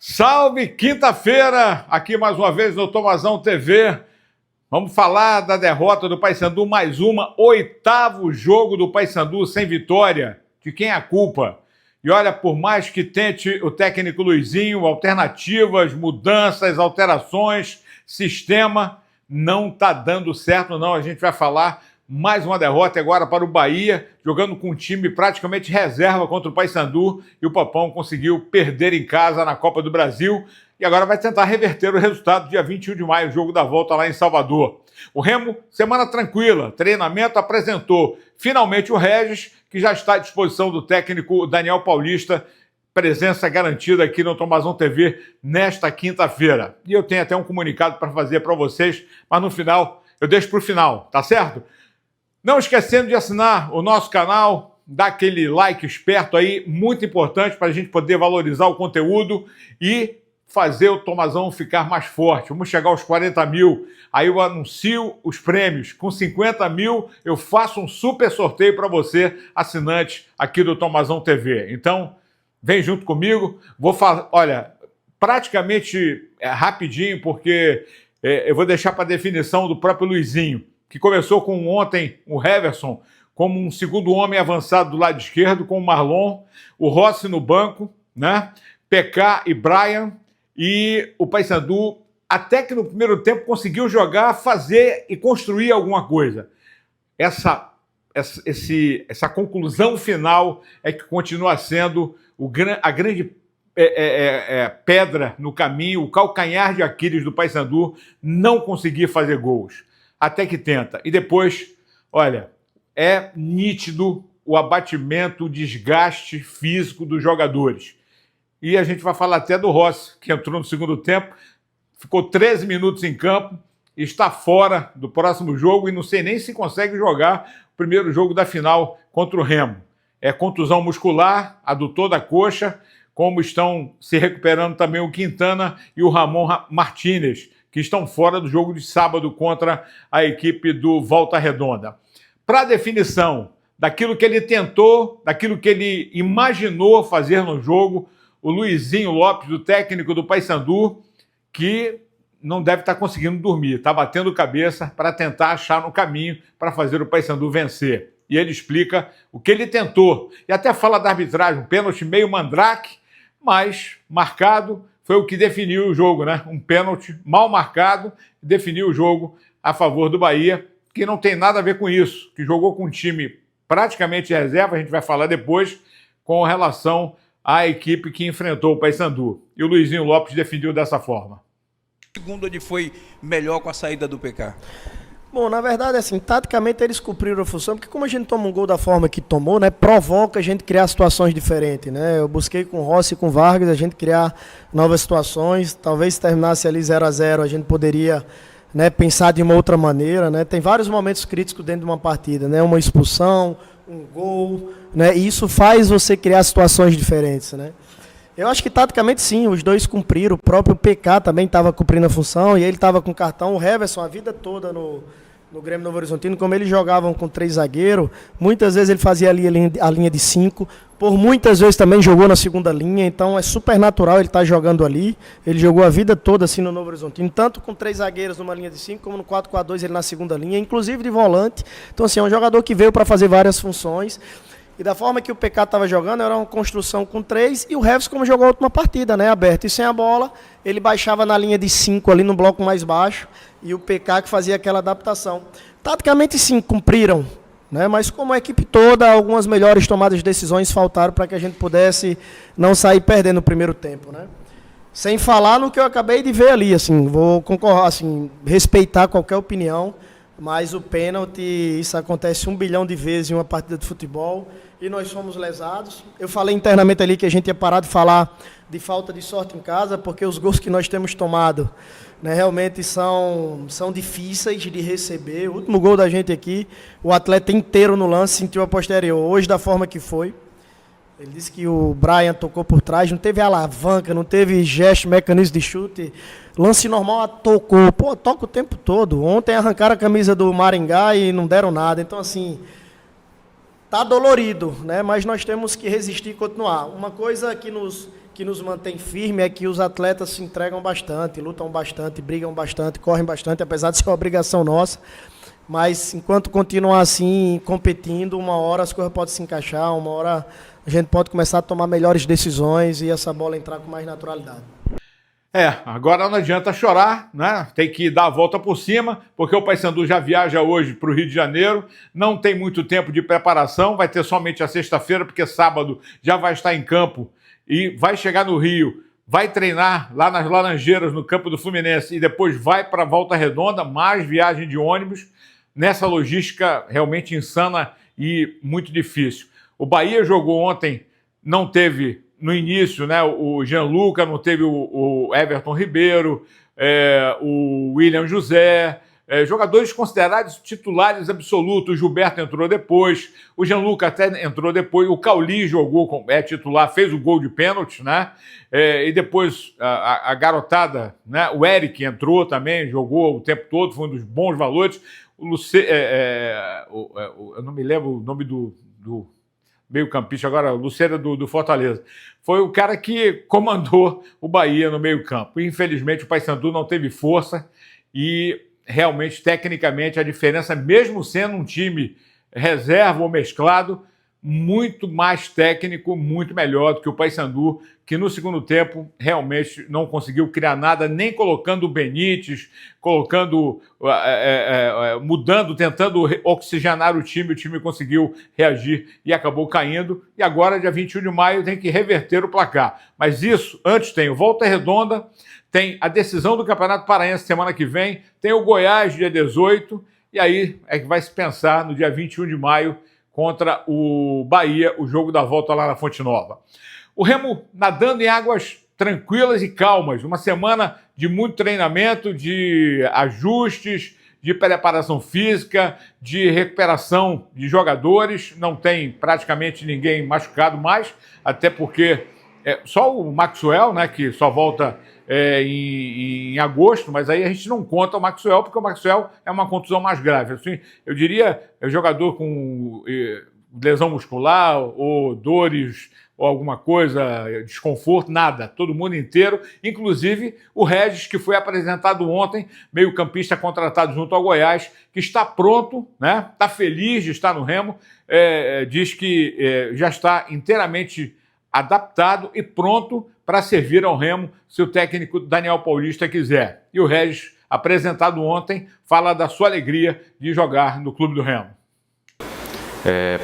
Salve, quinta-feira, aqui mais uma vez no Tomazão TV. Vamos falar da derrota do Paysandu, mais uma, oitavo jogo do Paysandu sem vitória. De quem é a culpa? E olha, por mais que tente o técnico Luizinho, alternativas, mudanças, alterações, sistema, não está dando certo não. A gente vai falar mais uma derrota agora para o Bahia, jogando com um time praticamente reserva contra o Paysandu, e o Papão conseguiu perder em casa na Copa do Brasil e agora vai tentar reverter o resultado dia 21 de maio, jogo da volta lá em Salvador. O Remo, semana tranquila, treinamento, apresentou finalmente o Regis, que já está à disposição do técnico Daniel Paulista, presença garantida aqui no Tomazão TV nesta quinta-feira. E eu tenho até um comunicado para fazer para vocês, mas no final, eu deixo para o final, tá certo? Não esquecendo de assinar o nosso canal, dar aquele like esperto aí, muito importante para a gente poder valorizar o conteúdo e fazer o Tomazão ficar mais forte. Vamos chegar aos 40 mil, aí eu anuncio os prêmios. Com 50 mil eu faço um super sorteio para você, assinante aqui do Tomazão TV. Então, vem junto comigo. Vou falar, olha, praticamente rapidinho, porque eu vou deixar para definição do próprio Luizinho, que começou com ontem o Heverson como um segundo homem avançado do lado esquerdo, com o Marlon, o Rossi no banco, né? PK e Brian, e o Paysandu, até que no primeiro tempo conseguiu jogar, fazer e construir alguma coisa. Essa conclusão final é que continua sendo a grande pedra no caminho, o calcanhar de Aquiles do Paysandu, não conseguir fazer gols. Até que tenta. E depois, olha, é nítido o abatimento, o desgaste físico dos jogadores. E a gente vai falar até do Rossi, que entrou no segundo tempo, ficou 13 minutos em campo, está fora do próximo jogo e não sei nem se consegue jogar o primeiro jogo da final contra o Remo. É contusão muscular, adutor da coxa, como estão se recuperando também o Quintana e o Ramon Martínez, que estão fora do jogo de sábado contra a equipe do Volta Redonda. Para a definição daquilo que ele tentou, daquilo que ele imaginou fazer no jogo, o Luizinho Lopes, o técnico do Paysandu, que não deve estar conseguindo dormir, está batendo cabeça para tentar achar no caminho para fazer o Paysandu vencer. E ele explica o que ele tentou. E até fala da arbitragem, um pênalti meio mandrake, mas marcado, foi o que definiu o jogo, né? Um pênalti mal marcado, definiu o jogo a favor do Bahia, que não tem nada a ver com isso, que jogou com um time praticamente reserva, a gente vai falar depois, com relação à equipe que enfrentou o Paysandu. E o Luizinho Lopes definiu dessa forma. Segundo, ele foi melhor com a saída do PK? Bom, na verdade, assim, taticamente eles cumpriram a função, porque como a gente toma um gol da forma que tomou, né, provoca a gente criar situações diferentes, né? Eu busquei com o Rossi e com o Vargas a gente criar novas situações, talvez se terminasse ali 0-0 a gente poderia, né, pensar de uma outra maneira, né? Tem vários momentos críticos dentro de uma partida, né? Uma expulsão, um gol, né? E isso faz você criar situações diferentes, né? Eu acho que taticamente sim, os dois cumpriram, o próprio PK também estava cumprindo a função e ele estava com cartão, o Heverson a vida toda no Grêmio Novo Horizontino, como eles jogavam com 3 zagueiros, muitas vezes ele fazia ali a linha de 5, por muitas vezes também jogou na segunda linha, então é super natural ele estar jogando ali, ele jogou a vida toda assim no Novo Horizontino, tanto com 3 zagueiros numa linha de 5, como no 4-4-2 ele na segunda linha, inclusive de volante, então assim, é um jogador que veio para fazer várias funções. E da forma que o PK estava jogando, era uma construção com 3, e o Heverson, como jogou a última partida, né, aberto e sem a bola, ele baixava na linha de 5 ali no bloco mais baixo, e o PK que fazia aquela adaptação. Taticamente sim, cumpriram, né, mas como a equipe toda, algumas melhores tomadas de decisões faltaram para que a gente pudesse não sair perdendo no primeiro tempo, né. Sem falar no que eu acabei de ver ali, assim, vou concordar, assim, respeitar qualquer opinião, mas o pênalti, isso acontece 1 bilhão de vezes em uma partida de futebol e nós fomos lesados. Eu falei internamente ali que a gente ia parar de falar de falta de sorte em casa, porque os gols que nós temos tomado, né, realmente são difíceis de receber. O último gol da gente aqui, o atleta inteiro no lance sentiu a posterior, hoje da forma que foi. Ele disse que o Brian tocou por trás, não teve alavanca, não teve gesto, mecanismo de chute. Lance normal, tocou. Pô, toca o tempo todo. Ontem arrancaram a camisa do Maringá e não deram nada. Então, assim, tá dolorido, né? Mas nós temos que resistir e continuar. Uma coisa que nos mantém firme é que os atletas se entregam bastante, lutam bastante, brigam bastante, correm bastante, apesar de ser uma obrigação nossa. Mas enquanto continuar assim, competindo, uma hora as coisas podem se encaixar, uma hora a gente pode começar a tomar melhores decisões e essa bola entrar com mais naturalidade. Agora não adianta chorar, né? Tem que dar a volta por cima, porque o Paysandu já viaja hoje para o Rio de Janeiro, não tem muito tempo de preparação, vai ter somente a sexta-feira, porque sábado já vai estar em campo e vai chegar no Rio, vai treinar lá nas Laranjeiras, no campo do Fluminense, e depois vai para a Volta Redonda, mais viagem de ônibus, nessa logística realmente insana e muito difícil. O Bahia jogou ontem, não teve no início, né, o Gianluca, não teve o Everton Ribeiro, o William José, jogadores considerados titulares absolutos. O Gilberto entrou depois, o Gianluca até entrou depois, o Cauli jogou, titular, fez o gol de pênalti, né? E depois a garotada, né? O Eric entrou também, jogou o tempo todo, foi um dos bons valores. Eu não me lembro o nome do meio-campista, agora, Lucena do Fortaleza. Foi o cara que comandou o Bahia no meio-campo. Infelizmente, o Paysandu não teve força e, realmente, tecnicamente, a diferença, mesmo sendo um time reserva ou mesclado, muito mais técnico, muito melhor do que o Paysandu, que no segundo tempo realmente não conseguiu criar nada, nem colocando o Benítez, mudando, tentando oxigenar o time conseguiu reagir e acabou caindo. E agora, dia 21 de maio, tem que reverter o placar. Mas isso, antes tem o Volta Redonda, tem a decisão do Campeonato Paraense semana que vem, tem o Goiás dia 18, e aí é que vai se pensar no dia 21 de maio, contra o Bahia, o jogo da volta lá na Fonte Nova. O Remo nadando em águas tranquilas e calmas, uma semana de muito treinamento, de ajustes, de preparação física, de recuperação de jogadores, não tem praticamente ninguém machucado mais, até porque só o Maxwell, né, que só volta em agosto, mas aí a gente não conta o Maxwell, porque o Maxwell é uma contusão mais grave. Assim, eu diria, jogador com lesão muscular ou dores ou alguma coisa, desconforto, nada. Todo mundo inteiro, inclusive o Regis, que foi apresentado ontem, meio-campista contratado junto ao Goiás, que está pronto, né? Está feliz de estar no Remo, diz que já está inteiramente adaptado e pronto para servir ao Remo, se o técnico Daniel Paulista quiser. E o Regis, apresentado ontem, fala da sua alegria de jogar no clube do Remo.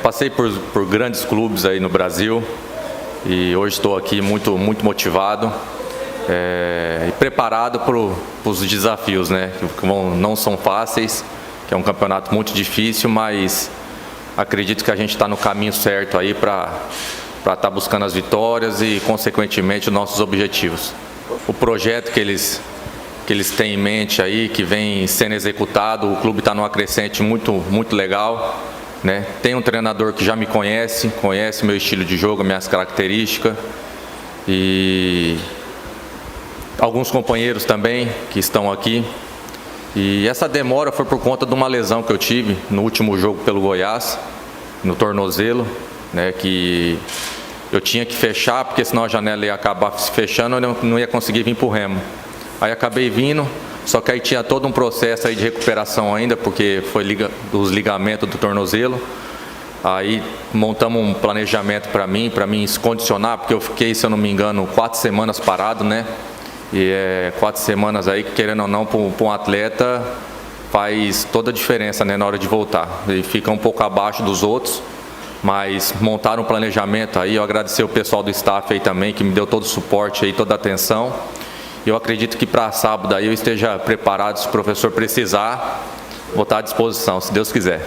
Passei por grandes clubes aí no Brasil e hoje estou aqui muito motivado e preparado para os desafios, né? Que não são fáceis, que é um campeonato muito difícil, mas acredito que a gente está no caminho certo aí para estar buscando as vitórias e, consequentemente, os nossos objetivos. O projeto que eles têm em mente aí, que vem sendo executado, o clube está numa crescente muito legal, né? Tem um treinador que já me conhece meu estilo de jogo, minhas características, e alguns companheiros também que estão aqui. E essa demora foi por conta de uma lesão que eu tive no último jogo pelo Goiás, no tornozelo, né, que eu tinha que fechar, porque senão a janela ia acabar se fechando e eu não ia conseguir vir para o Remo. Aí acabei vindo, só que aí tinha todo um processo aí de recuperação ainda, porque foi os ligamentos do tornozelo. Aí montamos um planejamento para mim se condicionar, porque eu fiquei, se eu não me engano, 4 semanas parado, né? E 4 semanas aí, querendo ou não, para um atleta faz toda a diferença, né, na hora de voltar. Ele fica um pouco abaixo dos outros, mas montaram um planejamento aí. Eu agradecer o pessoal do staff aí também, que me deu todo o suporte aí, toda a atenção. Eu acredito que para sábado aí eu esteja preparado, se o professor precisar, vou estar à disposição, se Deus quiser.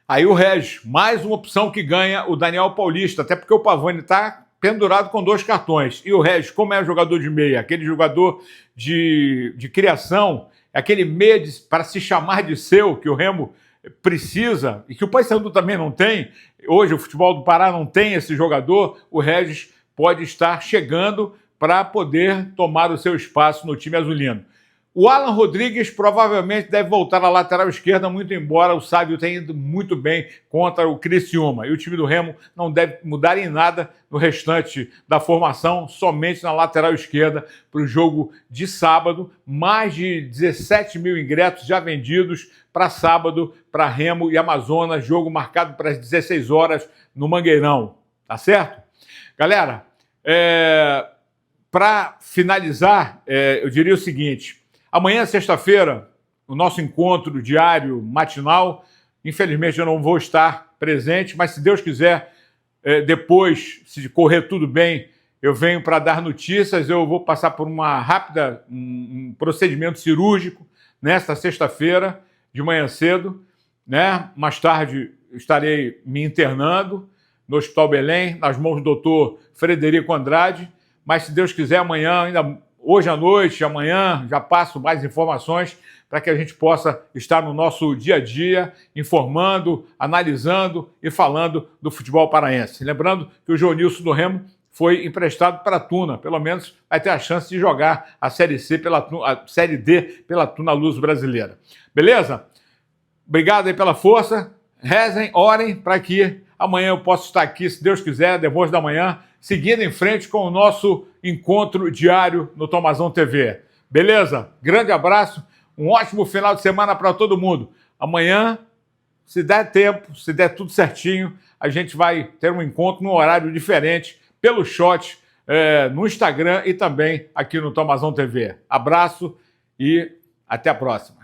Aí o Regis, mais uma opção que ganha o Daniel Paulista, até porque o Pavone está pendurado com 2 cartões. E o Regis, como é jogador de meia, aquele jogador de criação, aquele meia para se chamar de seu, que o Remo precisa, e que o Paysandu também não tem, hoje o futebol do Pará não tem esse jogador, o Regis pode estar chegando para poder tomar o seu espaço no time azulino. O Alan Rodrigues provavelmente deve voltar à lateral esquerda, muito embora o Sávio tenha ido muito bem contra o Criciúma. E o time do Remo não deve mudar em nada no restante da formação, somente na lateral esquerda para o jogo de sábado. Mais de 17 mil ingressos já vendidos para sábado, para Remo e Amazonas, jogo marcado para as 16 horas no Mangueirão. Tá certo? Galera, para finalizar, eu diria o seguinte: amanhã, sexta-feira, o nosso encontro diário, matinal, infelizmente eu não vou estar presente, mas se Deus quiser, depois, se correr tudo bem, eu venho para dar notícias. Eu vou passar por um procedimento cirúrgico nesta sexta-feira, de manhã cedo, né? Mais tarde estarei me internando no Hospital Belém, nas mãos do doutor Frederico Andrade, mas se Deus quiser, amanhã, ainda hoje à noite, amanhã, já passo mais informações para que a gente possa estar no nosso dia a dia, informando, analisando e falando do futebol paraense. Lembrando que o Joanilson do Remo foi emprestado para a Tuna, pelo menos vai ter a chance de jogar a Série C, a Série D pela Tuna Luz Brasileira. Beleza? Obrigado aí pela força, rezem, orem para que amanhã eu possa estar aqui, se Deus quiser, depois da manhã, seguindo em frente com o nosso encontro diário no Tomazão TV. Beleza? Grande abraço, um ótimo final de semana para todo mundo. Amanhã, se der tempo, se der tudo certinho, a gente vai ter um encontro num horário diferente, pelo Shot, no Instagram e também aqui no Tomazão TV. Abraço e até a próxima.